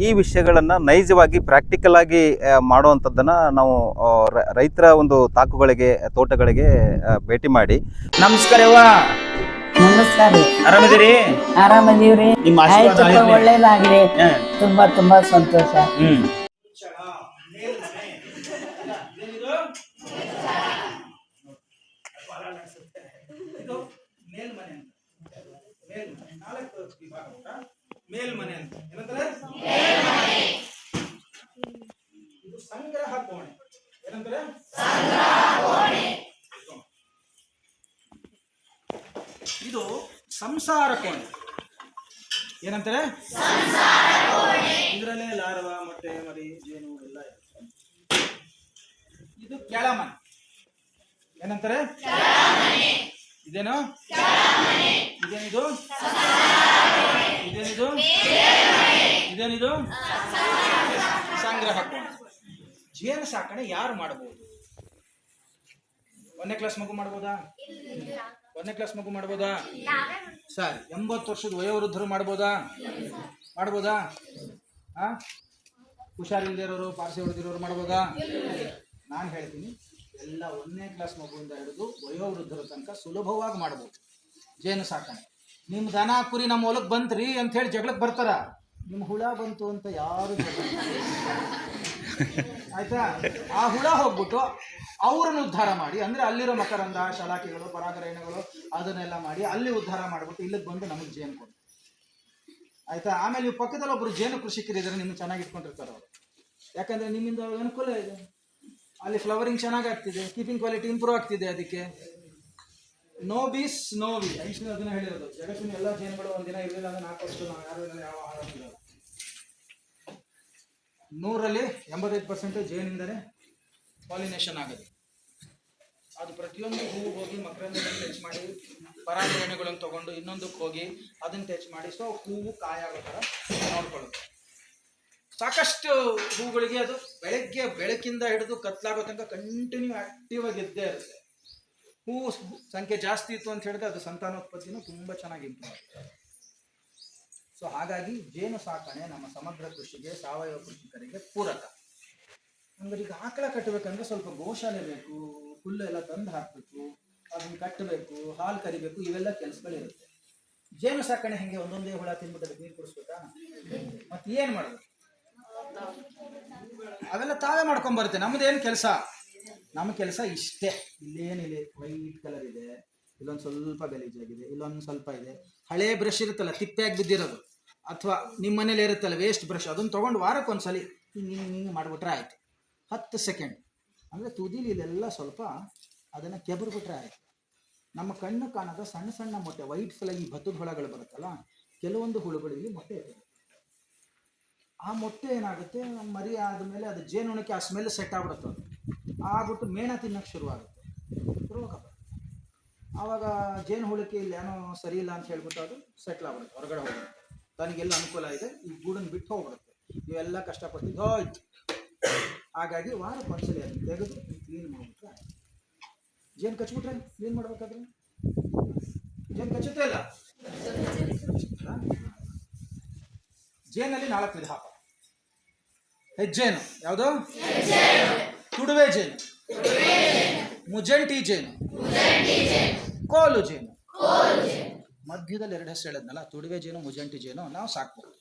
ಈ ವಿಷಯಗಳನ್ನು ನೈಜವಾಗಿ ಪ್ರಾಕ್ಟಿಕಲ್ ಆಗಿ ಮಾಡುವಂಥದ್ದನ್ನು ನಾವು ರೈತರ ಒಂದು ತಾಕುಗಳಿಗೆ ತೋಟಗಳಿಗೆ ಭೇಟಿ ಮಾಡಿ. ನಮಸ್ಕಾರವ್ವ. ನಮಸ್ಕಾರ. ಆರಾಮಿದ್ದೀರಿ? ಆರಾಮದೀವ್ರಿ. ನಿಮ್ಮ ಆಶೀರ್ವಾದ ಆಯ್ತು, ಇರ್ಲಿ. ಒಳ್ಳೇದಾಗ್ಲಿ. ತುಂಬಾ ತುಂಬಾ ಸಂತೋಷ. ಮೇಲ್ಮನೆ ಅಂತ ಏನಂತಾರೆ? ಇದು ಸಂಗ್ರಹ ಕೋಣೆ. ಏನಂತಾರೆ? ಇದು ಸಂಸಾರ ಕೋಣೆ. ಏನಂತಾರೆ? ಇದರಲ್ಲೇ ಲಾರ್ವ, ಮೊಟ್ಟೆ, ಮರಿ, ಜೇನು ಎಲ್ಲ ಇರುತ್ತೆ. ಇದು ಕೆಳಮನೆ. ಏನಂತಾರೆ? ಇದೇನು? ಇದೇನಿದು? ಇದೇನಿದು? ಇದೇನಿದು? ಸಂಗ್ರಹ ಕೋಣೆ. ಜೇನು ಸಾಕಣೆ ಯಾರು ಮಾಡಬಹುದು? 1ನೇ ಕ್ಲಾಸ್ ಮಗು ಮಾಡ್ಬೋದಾ? 1ನೇ ಕ್ಲಾಸ್ ಮಗು ಮಾಡ್ಬೋದಾ? ಸರಿ. 80 ವರ್ಷದ ವಯೋವೃದ್ಧರು ಮಾಡ್ಬೋದಾ? ಮಾಡ್ಬೋದಾ? ಹುಷಾರಿಲ್ಲದೆ ಇರೋರು, ಪಾರ್ಸಿ ಹೊಡೆದಿರೋರು ಮಾಡ್ಬೋದಾ? ನಾನು ಹೇಳ್ತೀನಿ, ಎಲ್ಲ 1ನೇ ಕ್ಲಾಸ್ ಮಗುವಿಂದ ಹಿಡಿದು ವಯೋವೃದ್ಧರ ತನಕ ಸುಲಭವಾಗಿ ಮಾಡ್ಬೋದು ಜೇನು ಸಾಕಣೆ. ನಿಮ್ಮ ದನ ಕುರಿ ನಮ್ಮ ಹೊಲಕ್ಕೆ ಬಂತ್ರಿ ಅಂತ ಹೇಳಿ ಜಗಳಕ್ಕೆ ಬರ್ತಾರ. ನಿಮ್ಮ ಹುಳ ಬಂತು ಅಂತ ಯಾರು ಆಯ್ತಾ? ಆ ಹುಳ ಹೋಗ್ಬಿಟ್ಟು ಅವ್ರನ್ನ ಉದ್ಧಾರ ಮಾಡಿ, ಅಂದ್ರೆ ಅಲ್ಲಿರೋ ಮಕರಂದ, ಶಲಾಕಿಗಳು, ಪರಾಗರೇಣಗಳು ಅದನ್ನೆಲ್ಲ ಮಾಡಿ ಅಲ್ಲಿ ಉದ್ಧಾರ ಮಾಡ್ಬಿಟ್ಟು ಇಲ್ಲಿಗೆ ಬಂದು ನಮಗೆ ಜೇನು ಕೊಡು. ಆಯ್ತಾ? ಆಮೇಲೆ ನೀವು ಪಕ್ಕದಲ್ಲಿ ಒಬ್ರು ಜೇನು ಕೃಷಿಕರಿದ್ದಾರೆ, ನಿಮ್ಗೆ ಚೆನ್ನಾಗಿ ಇಟ್ಕೊಂಡಿರ್ತಾರೆ ಅವರು. ಯಾಕಂದ್ರೆ ನಿಮ್ಮಿಂದ ಅನುಕೂಲ ಇದೆ. ಅಲ್ಲಿ ಫ್ಲವರಿಂಗ್ ಚೆನ್ನಾಗಿ ಆಗ್ತಿದೆ, ಕೀಪಿಂಗ್ ಕ್ವಾಲಿಟಿ ಇಂಪ್ರೂವ್ ಆಗ್ತಿದೆ. ಅದಕ್ಕೆ ನೋ ಬೀಸ್ ನೋ ವಿ. ಐನ್ಸ್ಟೈನ್ ಅದನ್ನ ಹೇಳಿರೋದು. ಜಗತ್ತಿನ ಎಲ್ಲ ಜೇನುಗಳು ಒಂದಿನ ಇರಲಿಲ್ಲ ಅಂದ್ರೆ 4 ವರ್ಷ ನಾವು ಯಾರು ಯಾವ ಆಹಾರ 100ರಲ್ಲಿ 85% ಜೇನಿಂದನೇ ಪಾಲಿನೇಷನ್ ಆಗುತ್ತೆ. ಅದು ಪ್ರತಿಯೊಂದು ಹೂವು ಹೋಗಿ ಮಕರಂದಗಳನ್ನು ಟಚ್ ಮಾಡಿ, ಪರಾಗರೇಣುಗಳನ್ನು ತಗೊಂಡು ಇನ್ನೊಂದಕ್ಕೆ ಹೋಗಿ ಅದನ್ನು ಟಚ್ ಮಾಡಿ, ಸೊ ಹೂವು ಕಾಯಾಗೋ ಥರ ನೋಡ್ಕೊಳ್ಳುತ್ತೆ. ಸಾಕಷ್ಟು ಹೂಗಳಿಗೆ ಅದು ಬೆಳಗ್ಗೆ ಬೆಳಕಿಂದ ಹಿಡಿದು ಕತ್ಲಾಗೋ ತನಕ ಕಂಟಿನ್ಯೂ ಆಕ್ಟಿವ್ ಆಗಿ ಇದ್ದೇ ಇರುತ್ತೆ. ಹೂವು ಸಂಖ್ಯೆ ಜಾಸ್ತಿ ಇತ್ತು ಅಂತ ಹೇಳಿದ್ರೆ ಅದು ಸಂತಾನೋತ್ಪತ್ತಿನೂ ತುಂಬ ಚೆನ್ನಾಗಿ ಇಂಪ್ರೂವ್ ಆಗುತ್ತೆ. ಸೊ ಹಾಗಾಗಿ ಜೇನು ಸಾಕಣೆ ನಮ್ಮ ಸಮಗ್ರ ಕೃಷಿಗೆ, ಸಾವಯವ ಕೃಷಿಕರಿಗೆ ಪೂರಕ. ಅಂದ್ರೆ ಈಗ ಆಕಳ ಕಟ್ಟಬೇಕಂದ್ರೆ ಸ್ವಲ್ಪ ಗೋಶಾಲೆ ಬೇಕು, ಹುಲ್ಲು ಎಲ್ಲ ತಂದು ಹಾಕಬೇಕು, ಅದನ್ನು ಕಟ್ಟಬೇಕು, ಹಾಲು ಕರಿಬೇಕು, ಇವೆಲ್ಲ ಕೆಲಸಗಳಿರುತ್ತೆ. ಜೇನು ಸಾಕಣೆ ಹೆಂಗೆ ಒಂದೊಂದೇ ಹುಳ ತಿನ್ಬಿಟ್ಟು ಅದಕ್ಕೆ ನೀರು ಕುಡಿಸ್ಬೇಕಾ? ಮತ್ತೆ ಏನು ಮಾಡಬೇಕು? ಅವೆಲ್ಲ ತಾವೇ ಮಾಡ್ಕೊಂಡ್ಬರುತ್ತೆ. ನಮ್ಮದೇನು ಕೆಲಸ? ನಮ್ಮ ಕೆಲಸ ಇಷ್ಟೇ. ಇಲ್ಲೇನಿಲ್ಲ, ವೈಟ್ ಕಲರ್ ಇದೆ, ಇಲ್ಲೊಂದು ಸ್ವಲ್ಪ ಗಲೀಜಾಗಿದೆ, ಇಲ್ಲೊಂದು ಸ್ವಲ್ಪ ಇದೆ. ಹಳೇ ಬ್ರಷ್ ಇರುತ್ತಲ್ಲ, ತಿಪ್ಪೆಯಾಗಿ ಬಿದ್ದಿರೋದು, ಅಥವಾ ನಿಮ್ಮ ಮನೇಲಿ ಇರುತ್ತಲ್ಲ ವೇಸ್ಟ್ ಬ್ರಷ್, ಅದನ್ನು ತೊಗೊಂಡು ವಾರಕ್ಕೊಂದ್ಸಲಿ ಹಿಂಗೆ ಮಾಡಿಬಿಟ್ರೆ ಆಯಿತು. 10 ಸೆಕೆಂಡ್ ಅಂದರೆ ತುದಿಲಿ ಇಲ್ಲೆಲ್ಲ ಸ್ವಲ್ಪ ಅದನ್ನು ಕೆಬರ್ಬಿಟ್ರೆ ಆಯಿತು. ನಮ್ಮ ಕಣ್ಣು ಕಾಣದ ಸಣ್ಣ ಸಣ್ಣ ಮೊಟ್ಟೆ, ವೈಟ್ ಫ್ಲೈ, ಭತ್ತದ ಹುಳಗಳು ಬರುತ್ತಲ್ಲ, ಕೆಲವೊಂದು ಹುಳುಗಳು ಇಲ್ಲಿ ಮೊಟ್ಟೆ ಇರ್ತದೆ. ಆ ಮೊಟ್ಟೆ ಏನಾಗುತ್ತೆ, ಮರಿ ಆದಮೇಲೆ ಅದು ಜೇನುಣಕ್ಕೆ ಆ ಸ್ಮೆಲ್ ಸೆಟ್ ಆಗ್ಬಿಡುತ್ತೆ. ಆಗ್ಬಿಟ್ಟು ಮೇಣ ತಿನ್ನೋಕ್ಕೆ ಶುರುವಾಗುತ್ತೆ, ರೋಗ ಬರುತ್ತೆ. ಆವಾಗ ಜೇನು ಹುಳಕ್ಕೆ ಇಲ್ಲಿ ಏನೋ ಸರಿ ಇಲ್ಲ ಅಂತ ಹೇಳ್ಬಿಟ್ಟು ಅದು ಸೆಟ್ಲ್ ಆಗ್ಬಿಡುತ್ತೆ, ಹೊರಗಡೆ ಹೋಗ್ಬಿಡುತ್ತೆ. ತನಗೆಲ್ಲ ಅನುಕೂಲ ಇದೆ ಈ ಗೂಡನ್ನು ಬಿಟ್ಟು ಹೋಗ್ಬಿಡುತ್ತೆ. ಇವೆಲ್ಲ ಕಷ್ಟಪಟ್ಟಿದ್ದು ಹೋಯ್ತು. ಹಾಗಾಗಿ ವಾರಕ್ಕೊಂದ್ಸಲಿ ಅದನ್ನು ತೆಗೆದು ಕ್ಲೀನ್ ಮಾಡಿಬಿಟ್ರೆ ಆಯ್ತು. ಜೇನು ಕಚ್ಬಿಟ್ರೆ ಕ್ಲೀನ್ ಮಾಡ್ಬೇಕಾದ್ರೆ ಜೇನು ಕಚ್ಚುತ್ತೆ ಇಲ್ಲ? ಜೇನಲ್ಲಿ 4 ವಿಧ. ಹೆಜ್ಜೇನು ಯಾವುದು? ತುಡುವೆ ಜೇನು, ಮುಜಂಟಿ ಜೇನು, ಕೋಲು ಜೇನು. ಮಧ್ಯದಲ್ಲಿ 2 ಹೆಸರು ಹೇಳಿದ್ನಲ್ಲ, ತುಡುವೆ ಜೇನು, ಮುಜಂಟಿ ಜೇನು. ನಾವು ಸಾಕ್ಬೋದು.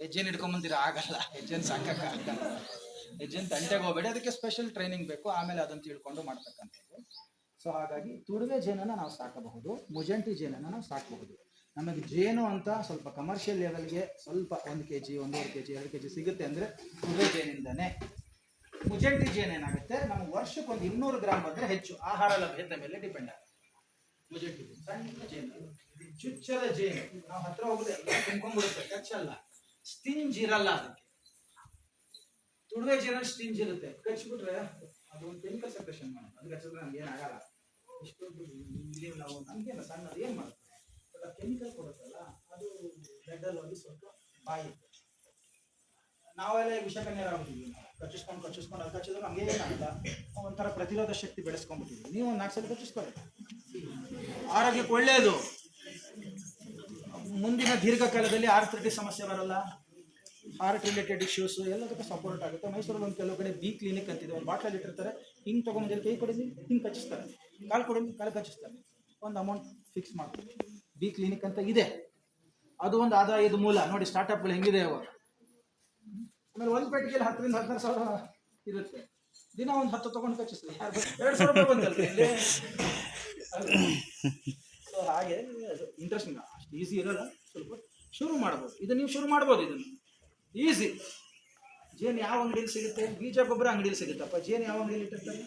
ಹೆಜ್ಜೇನು ಹಿಡ್ಕೊಂಬಂದಿರ ಆಗಲ್ಲ, ಹೆಜ್ಜೇನು ಸಾಕಕ್ಕಾಗಲ್ಲ. ಹೆಜ್ಜೇನು ತಂಟೆಗೆ ಹೋಗಬೇಡಿ, ಅದಕ್ಕೆ ಸ್ಪೆಷಲ್ ಟ್ರೈನಿಂಗ್ ಬೇಕು, ಆಮೇಲೆ ಅದನ್ನು ತಿಳ್ಕೊಂಡು ಮಾಡ್ತಕ್ಕಂಥದ್ದು. ಸೊ ಹಾಗಾಗಿ ತುಡುವೆ ಜೇನನ್ನು ನಾವು ಸಾಕಬಹುದು, ಮುಜಂಟಿ ಜೇನನ್ನು ನಾವು ಸಾಕಬಹುದು. ನಮಗೆ ಜೇನು ಅಂತ ಸ್ವಲ್ಪ ಕಮರ್ಷಿಯಲ್ ಲೆವೆಲ್ಗೆ ಸ್ವಲ್ಪ 1 kg, 1.5 kg, 2 kg ಸಿಗುತ್ತೆ ಅಂದರೆ ತುಡುವೆ ಜೇನಿಂದನೇ. ಮುಜಂಟಿ ಜೇನು ಏನಾಗುತ್ತೆ, ನಮಗೆ ವರ್ಷಕ್ಕೆ ಒಂದು 200 ಗ್ರಾಮ್ ಬಂದರೆ ಹೆಚ್ಚು. ಆಹಾರ ಲಭ್ಯತೆ ಮೇಲೆ ಡಿಪೆಂಡ್ ಆಗುತ್ತೆ. ಮುಜಂಟಿ ಜೇನು ಸಣ್ಣ ಜೇನು, ಚುಚ್ಚದ ಜೇನು, ನಾವು ಹತ್ರ ಹೋಗೋದು ಎಲ್ಲ ತುಂಬ್ಕೊಂಡ್ಬಿಡುತ್ತೆ, ಕಚ್ಚಲ್ಲ, ಸ್ಟಿಂಜ್ ಇರಲ್ಲ. ಅದಕ್ಕೆ ತುಡುವೆ ಜೇನಲ್ಲಿ ಸ್ಟಿಂಜ್ ಇರುತ್ತೆ, ಕಚ್ಚಿಬಿಟ್ರೆ ಅದು ಒಂದು ಕೆಮಿಕಲ್ ಸೆಕ್ರೇಷನ್ ಮಾಡುತ್ತೆ. ಅದು ಕಚ್ಚಿದ್ರೆ ನಮ್ಗೆ ಏನಾಗಲ್ಲ. ಇಷ್ಟೊಂದು ನಾವು ನಮಗೇನು ಸಣ್ಣದು ಏನು ಮಾಡುತ್ತೆ, ಬಟ್ ಕೆಮಿಕಲ್ ಕೊಡುತ್ತಲ್ಲ, ಅದು ಬ್ಲಡ್ಡಲ್ಲಿ ಹೋಗಿ ಸ್ವಲ್ಪ ಬಾಯಿ ನಾವೆಲ್ಲ ವಿಷಕನ್ಯರಾಗ್ಬಿಟ್ಟಿದ್ವಿ. ನಾವು ಕಚ್ಚಿಸ್ಕೊಂಡು ಅದು ಕಚ್ಚಿದ್ರೆ ನಮ್ಗೆ ಏನಾಗಲ್ಲ, ಒಂಥರ ಪ್ರತಿರೋಧ ಶಕ್ತಿ ಬೆಳೆಸ್ಕೊಂಡ್ಬಿಟ್ಟಿದ್ವಿ. ನೀವು ಒಂದು 4 ಸಲ ಕಚ್ಚಿಸ್ಕೊಳ್ಳಿ, ಆರೋಗ್ಯಕ್ಕೆ ಒಳ್ಳೆಯದು. ಮುಂದಿನ ದೀರ್ಘಕಾಲದಲ್ಲಿ ಆರ್ಥ್ರೈಟಿಸ್ ಸಮಸ್ಯೆ ಬರಲ್ಲ, ಹಾರ್ಟ್ ರಿಲೇಟೆಡ್ ಇಶ್ಯೂಸು ಎಲ್ಲದಕ್ಕೂ ಸಪೋರ್ಟ್ ಆಗುತ್ತೆ. ಮೈಸೂರಲ್ಲಿ ಒಂದು ಕೆಲವು ಕಡೆ ಬಿ ಕ್ಲಿನಿಕ್ ಅಂತಿದೆ, ಒಂದು ಬಾಟ್ಲಲ್ಲಿ ಇಟ್ಟಿರ್ತಾರೆ, ಹಿಂಗೆ ತೊಗೊಂಡು ಕೈ ಕೊಡಿಸಿ ಹಿಂಗೆ ಕಚ್ಚಿಸ್ತಾರೆ, ಕಾಲು ಕೊಡಿ ಕಾಲು ಕಚ್ಚಿಸ್ತಾರೆ, ಒಂದು ಅಮೌಂಟ್ ಫಿಕ್ಸ್ ಮಾಡ್ತಾರೆ. ಬಿ ಕ್ಲಿನಿಕ್ ಅಂತ ಇದೆ, ಅದು ಒಂದು ಆದಾಯದ ಮೂಲ. ನೋಡಿ ಸ್ಟಾರ್ಟಪ್ಗಳು ಹೆಂಗಿದೆ ಅವಾಗ. ಆಮೇಲೆ ಒಂದು ಪೆಟ್ಟಿಗೆಯಲ್ಲಿ 10,000 to 16,000 ಇರುತ್ತೆ, ದಿನ ಒಂದು 10 ತೊಗೊಂಡು ಕಚ್ಚಿಸ್ತಾರೆ, 2,000 ರೂಪಾಯಿ ಬಂದಲ್ರಿ ಇಲ್ಲಿ. ಸೊ ಹಾಗೆ ಇಂಟ್ರೆಸ್ಟಿಂಗ್, ಅಷ್ಟು ಈಸಿ ಇರೋಲ್ಲ, ಸ್ವಲ್ಪ ಶುರು ಮಾಡ್ಬೋದು. ಇದನ್ನು ನೀವು ಶುರು ಮಾಡ್ಬೋದು, ಇದನ್ನು ಈಸಿ. ಜೇನು ಯಾವ ಅಂಗಡಿಯಲ್ಲಿ ಸಿಗುತ್ತೆ? ಬೀಜ ಗೊಬ್ಬರ ಅಂಗಡಿಯಲ್ಲಿ ಸಿಗುತ್ತಪ್ಪ. ಜೇನು ಯಾವ ಅಂಗಡಿಯಲ್ಲಿ ಇಟ್ಟಿರ್ತಾರೆ?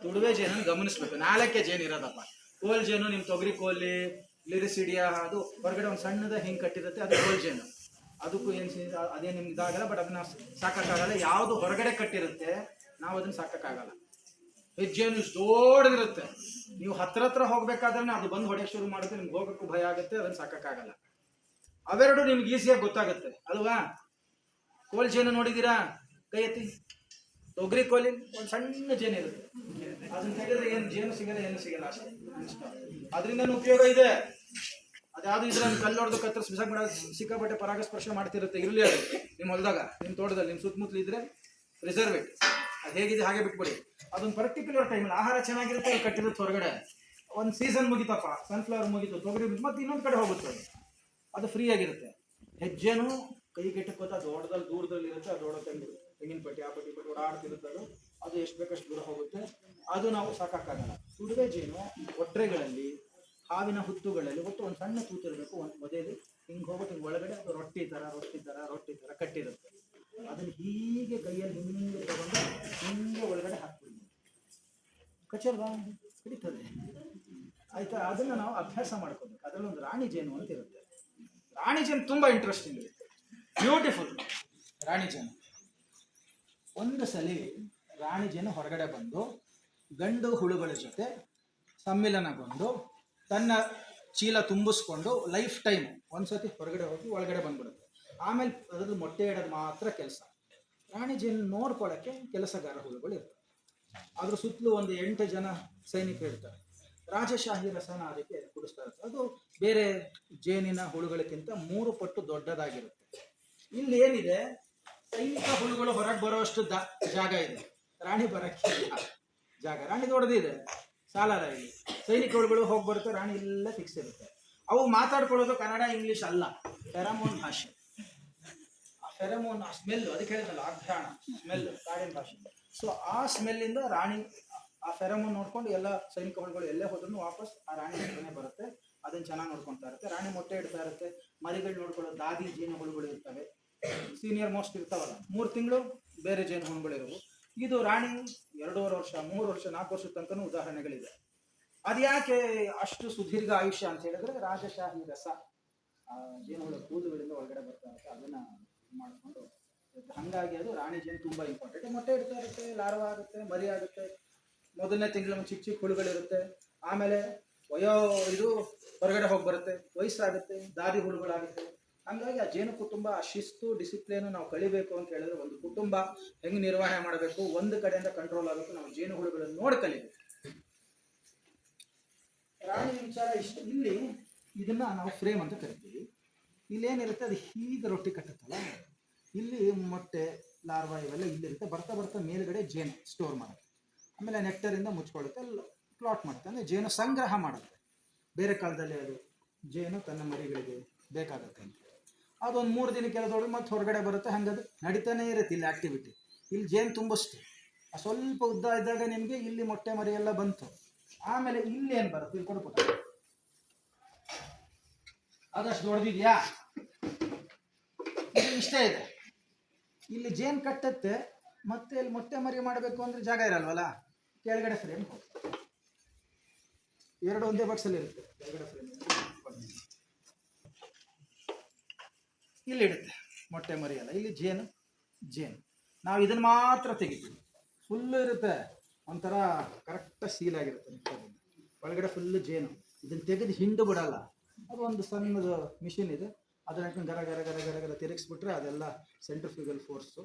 ತುಡುವೆ ಜೇನನ್ನು ಗಮನಿಸ್ಬೇಕು. 4 ಜೇನು ಇರೋದಪ್ಪ. ಕೋಲ್ ಜೇನು ನಿಮ್ಮ ತೊಗರಿ ಕೋಲಿ, ಲಿರಿಸಿಡಿಯಾ, ಅದು ಹೊರಗಡೆ ಒಂದು ಸಣ್ಣದ ಹಿಂಗೆ ಕಟ್ಟಿರುತ್ತೆ, ಅದು ಕೋಲ್ ಜೇನು. ಅದಕ್ಕೂ ಏನು ಅದೇ ನಿಮ್ಗೆ ಇದಾಗಲ್ಲ, ಬಟ್ ಅದನ್ನ ಸಾಕೋಕ್ಕಾಗಲ್ಲ. ಯಾವುದು ಹೊರಗಡೆ ಕಟ್ಟಿರುತ್ತೆ ನಾವು ಅದನ್ನು ಸಾಕೋಕ್ಕಾಗಲ್ಲ. ಹೆಜ್ಜೇನು ಇಷ್ಟು ದೊಡ್ಡದಿರುತ್ತೆ, ನೀವು ಹತ್ರ ಹೋಗ್ಬೇಕಾದ್ರೆ ಅದು ಬಂದು ಹೊಡೆಯಕ್ಕೆ ಶುರು ಮಾಡುತ್ತೆ, ನಿಮ್ಗೆ ಹೋಗೋಕ್ಕೂ ಭಯ ಆಗುತ್ತೆ, ಅದನ್ನು ಸಾಕೋಕ್ಕಾಗಲ್ಲ. ಅವೆರಡು ನಿಮ್ಗೆ ಈಸಿಯಾಗಿ ಗೊತ್ತಾಗುತ್ತೆ ಅಲ್ವಾ? ಕೋಲ್ ಜೇನು ನೋಡಿದ್ದೀರಾ? ಕೈ ಎತ್ತಿ. ತೊಗರಿ ಕೋಲಿ ಒಂದು ಸಣ್ಣ ಜೇನು ಇರುತ್ತೆ, ಅದನ್ನ ತೆಗೆದ್ರೆ ಏನು ಜೇನು ಸಿಗಲ್ಲ, ಏನು ಸಿಗಲ್ಲ ಅಷ್ಟೇ. ಅದರಿಂದ ಉಪಯೋಗ ಇದೆ. ಅದ್ಯಾವುದು ಇದ್ರಲ್ಲಿ ಕಲ್ಲು ಹೊಡೆದು ಕತ್ತರಿಸಿ ಬಿಸಾಕ್ಬಿಡ, ಸಿಕ್ಕಾಪಟ್ಟೆ ಪರಾಗಸ್ಪರ್ಶ ಮಾಡ್ತಿರುತ್ತೆ. ಇರಲಿ ಅದು ನಿಮ್ಮ ಹೊಲದಾಗ, ನಿಮ್ಮ ತೋಟದಲ್ಲಿ, ನಿಮ್ಮ ಸುತ್ತಮುತ್ತಲು ಇದ್ರೆ ರಿಸರ್ವೇಟ್, ಅದು ಹೇಗಿದೆ ಹಾಗೆ ಬಿಟ್ಬಿಡಿ. ಅದೊಂದು ಪರ್ಟಿಕ್ಯುಲರ್ ಟೈಮಲ್ಲಿ ಆಹಾರ ಚೆನ್ನಾಗಿರುತ್ತೆ, ಅದು ಕಟ್ಟಿರುತ್ತೆ ಹೊರಗಡೆ. ಒಂದು ಸೀಸನ್ ಮುಗಿತಪ್ಪ, ಸನ್ಫ್ಲವರ್ ಮುಗಿತು, ತೊಗರಿ ಮತ್ತೆ ಇನ್ನೊಂದು ಕಡೆ ಹೋಗುತ್ತೆ, ಅದು ಫ್ರೀ ಆಗಿರುತ್ತೆ. ಹೆಜ್ಜೆನೂ ಕೈಗೆಟಕೋತ ದೊಡ್ಡದಲ್ಲಿ ದೂರದಲ್ಲಿ ಇರುತ್ತೆ, ಅದು ದೊಡ್ಡ ತೆಂಗಿನ ಪಟ್ಟಿ ಆ ಪಟ್ಟಿ ಓಡಾಡ್ತಿರುತ್ತೆ, ಅದು ಎಷ್ಟು ಬೇಕಷ್ಟು ದೂರ ಹೋಗುತ್ತೆ, ಅದು ನಾವು ಸಾಕಾಗಲ್ಲ. ತುಡುವೆ ಜೇನು ಒಟ್ರೆಗಳಲ್ಲಿ, ಹಾವಿನ ಹುತ್ತುಗಳಲ್ಲಿ ಒಟ್ಟು ಒಂದು ಸಣ್ಣ ತೂತು ಇರಬೇಕು, ಒಂದು ಒದೆಯಲ್ಲಿ ಹಿಂಗೆ ಹೋಗ್ಬಿಟ್ಟು ಹಿಂಗೆ ಒಳಗಡೆ ಅದು ರೊಟ್ಟಿ ಥರ ಕಟ್ಟಿರುತ್ತೆ. ಅದನ್ನು ಹೀಗೆ ಕೈಯಲ್ಲಿ ಹಿಂಗೆ ತಗೊಂಡು ಹಿಂಗೆ ಒಳಗಡೆ ಹಾಕ್ಬಿಡ್ಬೋದು. ಕಚ್ಚಲ್ವಾ? ಹಿಡಿತದೆ ಆಯ್ತಾ? ಅದನ್ನು ನಾವು ಅಭ್ಯಾಸ ಮಾಡ್ಕೋಬೇಕು. ಅದರಲ್ಲಿ ಒಂದು ರಾಣಿ ಜೇನು ಅಂತ ಇರುತ್ತೆ. ರಾಣಿ ಜೇನು ತುಂಬ ಇಂಟ್ರೆಸ್ಟಿಂಗ್ ಇರುತ್ತೆ, ಬ್ಯೂಟಿಫುಲ್. ರಾಣಿ ಜೇನು ಒಂದು ಸಲ ರಾಣಿ ಜೇನು ಹೊರಗಡೆ ಬಂದು ಗಂಡು ಹುಳುಗಳ ಜೊತೆ ಸಮ್ಮಿಲನಗೊಂಡು ತನ್ನ ಚೀಲ ತುಂಬಿಸ್ಕೊಂಡು ಲೈಫ್ ಟೈಮ್ ಒಂದ್ಸತಿ ಹೊರಗಡೆ ಹೋಗಿ ಒಳಗಡೆ ಬಂದ್ಬಿಡುತ್ತೆ. ಆಮೇಲೆ ಅದ್ರಲ್ಲಿ ಮೊಟ್ಟೆ ಇಡೋದು ಮಾತ್ರ ಕೆಲಸ. ರಾಣಿ ಜೇನು ನೋಡ್ಕೊಳ್ಳೋಕ್ಕೆ ಕೆಲಸಗಾರ ಹುಳುಗಳು ಇರ್ತವೆ. ಅದ್ರ ಸುತ್ತಲೂ ಒಂದು 8 ಜನ ಸೈನಿಕರು ಇರ್ತಾರೆ. ರಾಜಶಾಹಿ ರಸನ ಅದಕ್ಕೆ ಕುಡಿಸ್ತಾ ಇರ್ತಾರೆ. ಅದು ಬೇರೆ ಜೇನಿನ ಹುಳುಗಳಕ್ಕಿಂತ 3 ಪಟ್ಟು ದೊಡ್ಡದಾಗಿರುತ್ತೆ. ಇಲ್ಲಿ ಏನಿದೆ, ಸೈನಿಕ ಹುಳುಗಳು ಹೊರಗೆ ಬರೋಷ್ಟು ಜಾಗ ಇದೆ, ರಾಣಿ ಬರೋಕ್ಕೆ ಜಾಗ. ರಾಣಿ ದೊಡ್ಡದಿದೆ, ಸಾಲಲ್ಲ. ಇಲ್ಲಿ ಸೈನಿಕ ಹುಳುಗಳು ಹೋಗಿ ಬರುತ್ತೆ, ರಾಣಿ ಎಲ್ಲ ಫಿಕ್ಸ್ ಇರುತ್ತೆ. ಅವು ಮಾತಾಡ್ಕೊಳ್ಳೋದು ಕನ್ನಡ ಇಂಗ್ಲೀಷ್ ಅಲ್ಲ, ಫೆರಮೋನ್ ಭಾಷೆ. ಆ ಫೆರಮೋನ್, ಆ ಸ್ಮೆಲ್, ಅದಕ್ಕೆ ಹೇಳಿದಲ್ಲ ಆಘ್ರಾಣ ಸ್ಮೆಲ್, ಕಾಡಿನ ಭಾಷೆ. ಸೊ ಆ ಸ್ಮೆಲ್ಲಿಂದ ರಾಣಿ ಆ ಫೆರಮೋನ್ ನೋಡ್ಕೊಂಡು ಎಲ್ಲ ಸೈನಿಕ ಹುಳುಗಳು ಎಲ್ಲೇ ಹೋದ್ರೂ ವಾಪಸ್ ಆ ರಾಣಿ ಹತ್ರನೇ ಬರುತ್ತೆ. ಅದನ್ನು ಚೆನ್ನಾಗಿ ನೋಡ್ಕೊತಾ ಇರುತ್ತೆ. ರಾಣಿ ಮೊಟ್ಟೆ ಇಡ್ತಾ ಇರುತ್ತೆ. ಮರಿಗಳು ನೋಡ್ಕೊಳ್ಳೋದು ದಾದಿ ಜೇನು ಹುಳುಗಳು ಇರ್ತವೆ, ಸೀನಿಯರ್ ಮೋಸ್ಟ್ ಇರ್ತಾವಲ್ಲ, 3 ತಿಂಗಳು ಬೇರೆ ಜೇನು ಹುಳುಗಳಿರುವು. ಇದು ರಾಣಿ 2.5 ವರ್ಷ, 3 ವರ್ಷ, 4 ವರ್ಷದ ತನಕನೂ ಉದಾಹರಣೆಗಳಿದೆ. ಅದು ಯಾಕೆ ಅಷ್ಟು ಸುದೀರ್ಘ ಆಯುಷ್ಯ ಅಂತ ಹೇಳಿದ್ರೆ, ರಾಜಶಾಹಿ ರಸ ಜೇನುಹುಳ ಕೂದಲುಗಳಿಂದ ಒಳಗಡೆ ಬರ್ತಾ ಇರುತ್ತೆ, ಅದನ್ನು ಮಾಡಿಕೊಂಡು ಹಾಗಾಗಿ ಅದು ರಾಣಿ ಜೇನು ತುಂಬ ಇಂಪಾರ್ಟೆಂಟ್. ಮೊಟ್ಟೆ ಇಡ್ತಾ ಇರುತ್ತೆ, ಲಾರ್ವಾ ಆಗುತ್ತೆ, ಮರಿ ಆಗುತ್ತೆ. ಮೊದಲನೇ ತಿಂಗಳು ಚಿಕ್ಕ ಹುಳುಗಳಿರುತ್ತೆ. ಆಮೇಲೆ ಇದು ಹೊರಗಡೆ ಹೋಗಿ ಬರುತ್ತೆ, ವಯಸ್ಸಾಗುತ್ತೆ, ದಾದಿ ಹುಳುಗಳಾಗುತ್ತೆ. ಹಾಗಾಗಿ ಆ ಜೇನು ಕುಟುಂಬ, ಆ ಶಿಸ್ತು, ಡಿಸಿಪ್ಲಿನ್ ನಾವು ಕಲಿಬೇಕು ಅಂತ ಹೇಳಿದ್ರೆ, ಒಂದು ಕುಟುಂಬ ಹೆಂಗೆ ನಿರ್ವಹಣೆ ಮಾಡಬೇಕು, ಒಂದು ಕಡೆಯಿಂದ ಕಂಟ್ರೋಲ್ ಆಗಬೇಕು, ನಾವು ಜೇನು ಹುಳುಗಳನ್ನು ನೋಡಿ ಕಲಿಬೇಕು. ರಾಣಿ ವಿಚಾರ ಇಷ್ಟು. ಇಲ್ಲಿ ಇದನ್ನ ನಾವು ಫ್ರೇಮ್ ಅಂತ ಕರಿತೀವಿ. ಇಲ್ಲೇನಿರುತ್ತೆ, ಅದು ಹೀಗೆ ರೊಟ್ಟಿ ಕಟ್ಟುತ್ತಲ್ಲ, ಇಲ್ಲಿ ಮೊಟ್ಟೆ, ಲಾರ್ವಾ ಇವೆಲ್ಲ ಇಲ್ಲಿರುತ್ತೆ. ಬರ್ತಾ ಬರ್ತಾ ಮೇಲ್ಗಡೆ ಜೇನು ಸ್ಟೋರ್ ಮಾಡುತ್ತೆ. ಆಮೇಲೆ ನೆಕ್ಟರಿಂದ ಮುಚ್ಕೊಳ್ಳುತ್ತೆ, ಪ್ಲಾಟ್ ಮಾಡುತ್ತೆ. ಅಂದರೆ ಜೇನು ಸಂಗ್ರಹ ಮಾಡುತ್ತೆ. ಬೇರೆ ಕಾಲದಲ್ಲಿ ಅದು ಜೇನು ತನ್ನ ಮರಿಗಳಿಗೆ ಬೇಕಾಗುತ್ತೆ ಅಂತ ಅದೊಂದು 3 ದಿನಕ್ಕೆ ಕೆಲದೊಳಗೆ ಮತ್ತೆ ಹೊರಗಡೆ ಬರುತ್ತೆ. ಹಂಗದು ನಡೀತಾನೆ ಇರುತ್ತೆ ಇಲ್ಲಿ ಆ್ಯಕ್ಟಿವಿಟಿ. ಇಲ್ಲಿ ಜೇನು ತುಂಬಿಸ್ತು, ಸ್ವಲ್ಪ ಉದ್ದ ಇದ್ದಾಗ ನಿಮಗೆ ಇಲ್ಲಿ ಮೊಟ್ಟೆ ಮರಿ ಎಲ್ಲ ಬಂತು. ಆಮೇಲೆ ಇಲ್ಲಿ ಏನು ಬರುತ್ತೆ, ಇಲ್ಲಿ ಕೊಡ್ಬಿಟ್ಟು ಅದಷ್ಟು ದೊಡ್ಡದಿದೆಯಾ, ಇಷ್ಟೇ ಇದೆ. ಇಲ್ಲಿ ಜೇನು ಕಟ್ಟತ್ತೆ, ಮತ್ತೆ ಇಲ್ಲಿ ಮೊಟ್ಟೆ ಮರಿ ಮಾಡಬೇಕು ಅಂದರೆ ಜಾಗ ಇರಲ್ವಲ್ಲ, ಕೆಳಗಡೆ ಫ್ರೇಮ್ ಹೋಗುತ್ತೆ. 2 ಒಂದೇ ಬಾಕ್ಸಲ್ಲಿ ಇರುತ್ತೆ. ಕೆಳಗಡೆ ಫ್ರೇಮ್ ಇಲ್ಲಿಡುತ್ತೆ ಮೊಟ್ಟೆ ಮರಿ ಎಲ್ಲ. ಇಲ್ಲಿ ಜೇನು ನಾವು ಇದನ್ನು ಮಾತ್ರ ತೆಗಿತೀವಿ. ಫುಲ್ಲು ಇರುತ್ತೆ, ಒಂಥರ ಕರೆಕ್ಟಾಗಿ ಸೀಲ್ ಆಗಿರುತ್ತೆ. ಒಳಗಡೆ ಫುಲ್ಲು ಜೇನು. ಇದನ್ನು ತೆಗೆದು ಹಿಂಡು ಬಿಡಲ್ಲ. ಅದು ಒಂದು ಸಣ್ಣದು ಮಿಷಿನ್ ಇದೆ, ಅದನ್ನ ಗರ ಗರ ಗರ ಗರ ಗರ ತಿರುಗಿಸ್ಬಿಟ್ರೆ ಅದೆಲ್ಲ ಸೆಂಟ್ರಿಫ್ಯೂಗಲ್ ಫೋರ್ಸು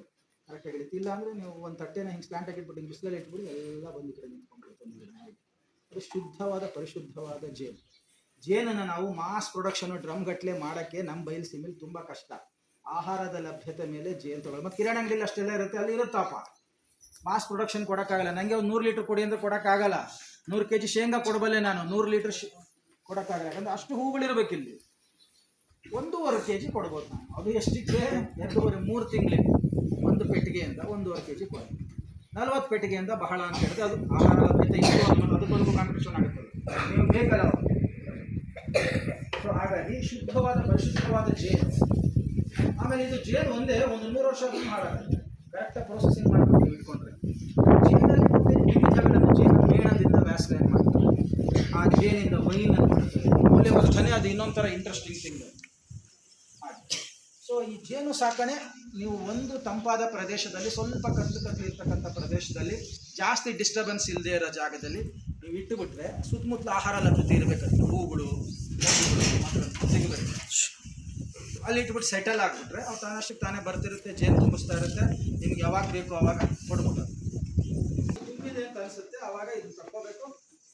ಕರೆಕ್ಟಾಗಿ ಹಿಡಿಯುತ್ತೆ. ಇಲ್ಲ ಅಂದರೆ ನೀವು ಒಂದು ತಟ್ಟೆನ ಹಿಂಗೆ ಸ್ಲ್ಯಾಂಟಾಗಿ ಇಟ್ಬಿಟ್ಟು ಹಿಂಗೆ ಬಿಸಿಲಲ್ಲಿ ಇಟ್ಬಿಡಿ, ಎಲ್ಲ ಬಂದು ಈ ಕಡೆ ನಿಂತ್ಕೊಂಡ್ಬಿಡುತ್ತೆ. ಅದು ಶುದ್ಧವಾದ ಪರಿಶುದ್ಧವಾದ ಜೇನನ್ನು ನಾವು ಮಾಸ್ ಪ್ರೊಡಕ್ಷನು ಡ್ರಮ್ ಗಟ್ಟಲೆ ಮಾಡೋಕ್ಕೆ ನಮ್ಮ ಬಯಲು ಸೀಮೆಲಿ ತುಂಬ ಕಷ್ಟ. ಆಹಾರದ ಲಭ್ಯತೆ ಮೇಲೆ ಜೇನುತುಗಳು. ಮತ್ತು ಕಿರಾಣಿ ಅಂಗಡಿಲಿ ಅಷ್ಟೆಲ್ಲ ಇರುತ್ತೆ, ಅಲ್ಲಿ ಇರುತ್ತಪ್ಪ. Mass production ಕೊಡೋಕ್ಕಾಗಲ್ಲ. ನನಗೆ ಒಂದು 100 ಲೀಟ್ರ್ ಕೊಡಿ ಅಂದರೆ ಕೊಡೋಕ್ಕಾಗಲ್ಲ. 100 kg ಶೇಂಗಾ ಕೊಡಬಲ್ಲೆ ನಾನು, 100 ಲೀಟ್ರ್ ಕೊಡೋಕ್ಕಾಗಲ್ಲ. ಯಾಕಂದರೆ ಅಷ್ಟು ಹೂಗಳಿರ್ಬೇಕು ಇಲ್ಲಿ. 1.5 kg ಕೊಡ್ಬೋದು ನಾನು. ಅದು ಎಷ್ಟಕ್ಕೆ? 2.5-3 ತಿಂಗಳಿಗೆ ಒಂದು ಪೆಟ್ಟಿಗೆಯಿಂದ 1.5 kg ಕೊಡೋದು. 40 ಪೆಟ್ಟಿಗೆಯಿಂದ ಬಹಳ ಅಂತ ಹೇಳಿದ್ರೆ ಅದು ಆಹಾರ ಲಭ್ಯತೆ ಇತ್ತು ಅನ್ನೋದು ಅದಕ್ಕೊಂದು ಕಾಂಪಿಟೇಷನ್ ಆಗುತ್ತದೆ. ನೀವು ಬೇಕಲ್ಲ. ಸೊ ಹಾಗಾಗಿ ಶುದ್ಧವಾದ ಪರಿಶುದ್ಧವಾದ ಜೇನು. ಆಮೇಲೆ ಇದು ಜೇನು ಒಂದೇ ಒಂದು 100 ವರ್ಷ ಹಾಳಾಗುತ್ತೆ. ಕರೆಕ್ಟಾಗಿ ಪ್ರೊಸೆಸಿಂಗ್ ಮಾಡ್ಕೊಂಡು ಇಟ್ಕೊಂಡ್ರೆ ಜೇನಲ್ಲಿ ಮತ್ತೆ ವಿವಿಧಗಳನ್ನು ಜೇನು ಮೇಣದಿಂದ ವ್ಯಾಸಲೈನ್ ಮಾಡ್ತಾರೆ, ಆ ಜೇನಿಂದ ವೈನನ್ನು ಮಾಡ್ತಾರೆ. ಮೌಲ್ಯವರ್ಧನೆ ಅದು ಇನ್ನೊಂದು ಥರ ಇಂಟ್ರೆಸ್ಟಿಂಗ್ ಥಿಂಗ್. ಸೊ ಈ ಜೇನು ಸಾಕಣೆ ನೀವು ಒಂದು ತಂಪಾದ ಪ್ರದೇಶದಲ್ಲಿ, ಸ್ವಲ್ಪ ಕತ್ಲು ಇರ್ತಕ್ಕಂಥ ಪ್ರದೇಶದಲ್ಲಿ, ಜಾಸ್ತಿ ಡಿಸ್ಟರ್ಬೆನ್ಸ್ ಇಲ್ಲದೆ ಇರೋ ಜಾಗದಲ್ಲಿ ನೀವು ಇಟ್ಟುಬಿಟ್ರೆ ಸುತ್ತಮುತ್ತಲ ಆಹಾರ ಲಭ್ಯತೆ ಇರಬೇಕಂತ ಹೂಗಳು ಮಾತ್ರ ಸಿಗಬೇಕು. ಅಲ್ಲಿ ಇಟ್ಬಿಟ್ಟು ಸೆಟಲ್ ಆಗಿಬಿಟ್ರೆ ಅವು ತಾನಷ್ಟಕ್ಕೆ ತಾನೇ ಬರ್ತಿರುತ್ತೆ, ಜೇನು ತುಂಬಿಸ್ತಾ ಇರುತ್ತೆ. ನಿಮ್ಗೆ ಯಾವಾಗ ಬೇಕೋ ಆವಾಗ ಕೊಡ್ಬಿಟ್ಟು ತುಂಬಿದೆ ಅಂತ ಅನಿಸುತ್ತೆ ಆವಾಗ ಇದನ್ನು ತಗೋಬೇಕು,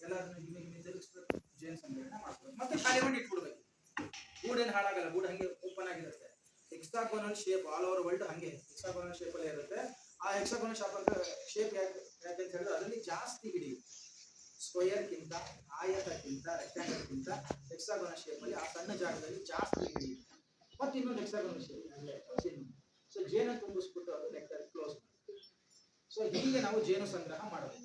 ಎಲ್ಲರನ್ನು ತಿರುಗಿಸ್ಬೇಕು, ಜೇನು ಸಂಗ್ರಹಣೆ ಮಾಡ್ಬೇಕು. ಮತ್ತೆ ಖಾಲಿ ಮಾಡಿ ಇಟ್ಬಿಡ್ಬೇಕು. ಗೂಡೇನು ಹಾಳಾಗಲ್ಲ, ಗೂಡು ಹಾಗೆ ಓಪನ್ ಆಗಿರುತ್ತೆ. Hexagonal shape all over world ಹಾಗೆ ಹೆಕ್ಸಾಗೋನಲ್ ಶೇಪಲ್ಲೇ ಇರುತ್ತೆ. ಆ ಹೆಕ್ಸಾಗೋನಲ್ ಶೇಪ್ ಯಾಕೆ ಅಂತ ಹೇಳಿದ್ರೆ ಅದರಲ್ಲಿ ಜಾಸ್ತಿ ಹಿಡಿಯುತ್ತೆ. ಸ್ಕ್ವಯರ್ಗಿಂತ, ಆಯತಕ್ಕಿಂತ, ರೆಕ್ಟ್ಯಾಂಗಲ್ಗಿಂತ ಹೆಕ್ಸಾಗೋನಲ್ ಶೇಪಲ್ಲಿ ಆ ಸಣ್ಣ ಜಾಗದಲ್ಲಿ ಜಾಸ್ತಿ ಹಿಡಿಯುತ್ತೆ. ಮತ್ತು ಇನ್ನೊಂದು ಹೆಕ್ಸಾಗೋನಲ್ ಶೇಪ್. ಸೊ ಜೇನು ತುಂಬಿಸ್ಬಿಟ್ಟು ಅದು ನೆಕ್ಟರ್ ಕ್ಲೋಸ್ ಮಾಡ್ತೀವಿ. ಸೊ ಹೀಗೆ ನಾವು ಜೇನು ಸಂಗ್ರಹ ಮಾಡಬೇಕು.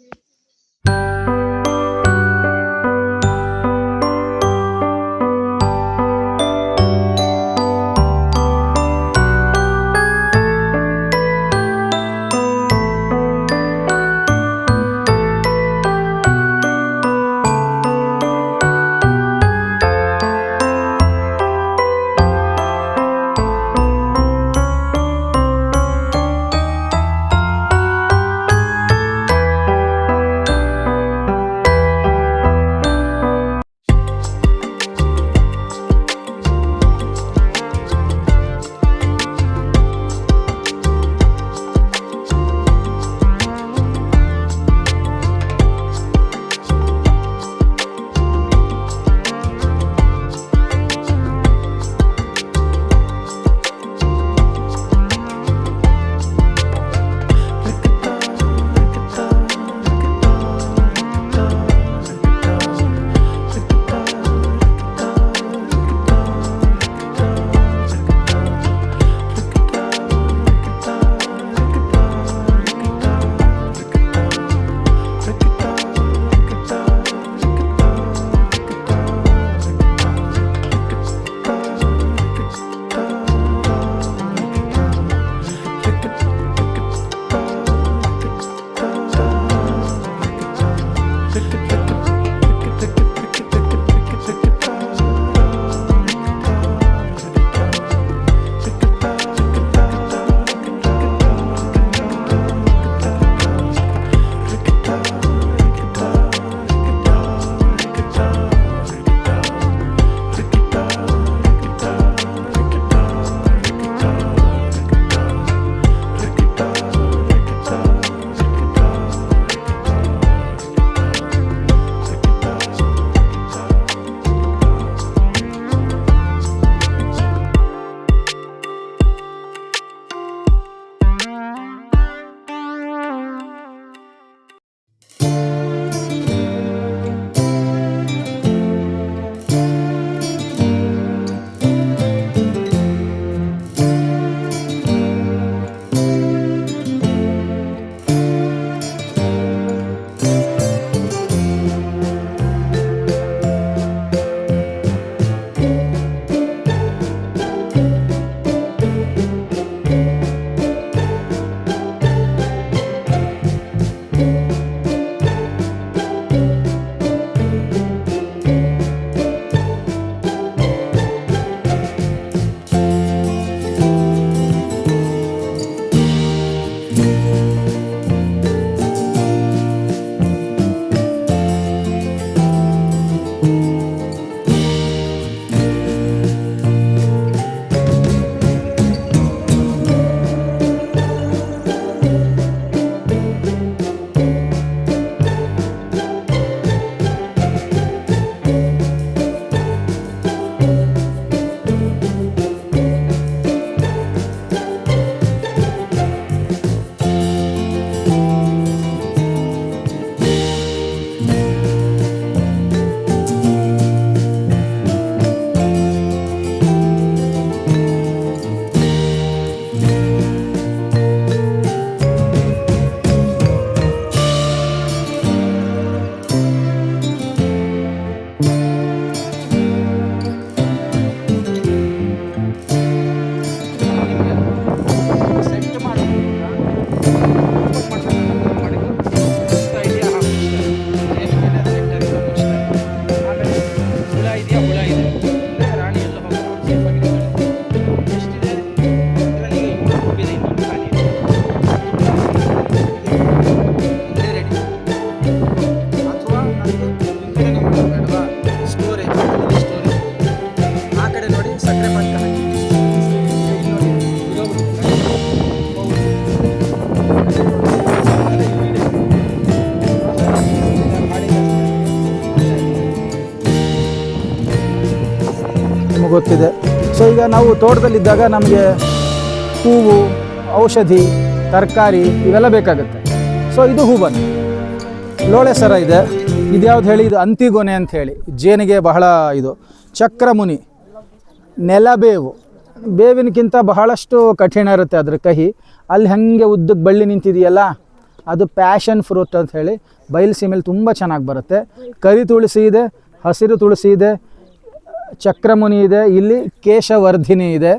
ನಿಮಗೆ ಗೊತ್ತಿದೆ. ಸೊ ಈಗ ನಾವು ತೋಟದಲ್ಲಿದ್ದಾಗ ನಮಗೆ ಹೂವು, ಔಷಧಿ, ತರಕಾರಿ ಇವೆಲ್ಲ ಬೇಕಾಗುತ್ತೆ. ಸೊ ಇದು ಹೂಬನ. ಲೋಳೆ ಸರ ಇದೆ. ಇದ್ಯಾವ್ದು ಹೇಳಿ? ಇದು ಅಂತಿಗೊನೆ ಅಂತ ಹೇಳಿ, ಜೇನಿಗೆ ಬಹಳ ಇದು. ಚಕ್ರಮುನಿ, ನೆಲಬೇವು, ಬೇವಿನಕ್ಕಿಂತ ಬಹಳಷ್ಟು ಕಠಿಣ ಇರುತ್ತೆ ಅದ್ರ ಕಹಿ. ಅಲ್ಲಿ ಹಾಗೆ ಉದ್ದಕ್ಕೆ ಬಳ್ಳಿ ನಿಂತಿದೆಯಲ್ಲ, ಅದು ಪ್ಯಾಷನ್ ಫ್ರೂಟ್ ಅಂತ ಹೇಳಿ ಬಯಲುಸೀಮೆಯಲ್ಲಿ ತುಂಬ ಚೆನ್ನಾಗಿ ಬರುತ್ತೆ. ಕರಿ ತುಳಸಿ ಇದೆ, ಹಸಿರು ತುಳಸಿ ಇದೆ, ಚಕ್ರಮುನಿ ಇದೆ, ಇಲ್ಲಿ ಕೇಶವರ್ಧಿನಿ ಇದೆ,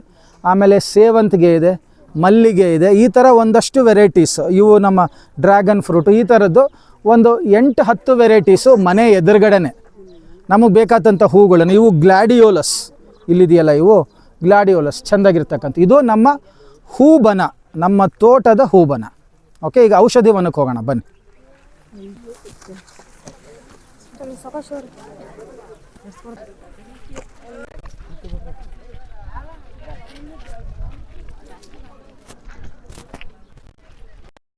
ಆಮೇಲೆ ಸೇವಂತಿಗೆ ಇದೆ, ಮಲ್ಲಿಗೆ ಇದೆ. ಈ ಥರ ಒಂದಷ್ಟು ವೆರೈಟೀಸ್. ಇವು ನಮ್ಮ ಡ್ರ್ಯಾಗನ್ ಫ್ರೂಟು. ಈ ಥರದ್ದು ಒಂದು 8-10 ವೆರೈಟೀಸು ಮನೆ ಎದುರುಗಡೆನೆ ನಮಗೆ ಬೇಕಾದಂಥ ಹೂಗಳನ್ನು. ಇವು ಗ್ಲಾಡಿಯೋಲಸ್, ಇಲ್ಲಿದೆಯಲ್ಲ ಇವು ಗ್ಲಾಡಿಯೋಲಸ್, ಚೆಂದಾಗಿರ್ತಕ್ಕಂಥ. ಇದು ನಮ್ಮ ಹೂಬನ, ನಮ್ಮ ತೋಟದ ಹೂಬನ. ಓಕೆ, ಈಗ ಔಷಧಿ ವನಕ್ಕೆ ಹೋಗೋಣ ಬನ್ನಿ.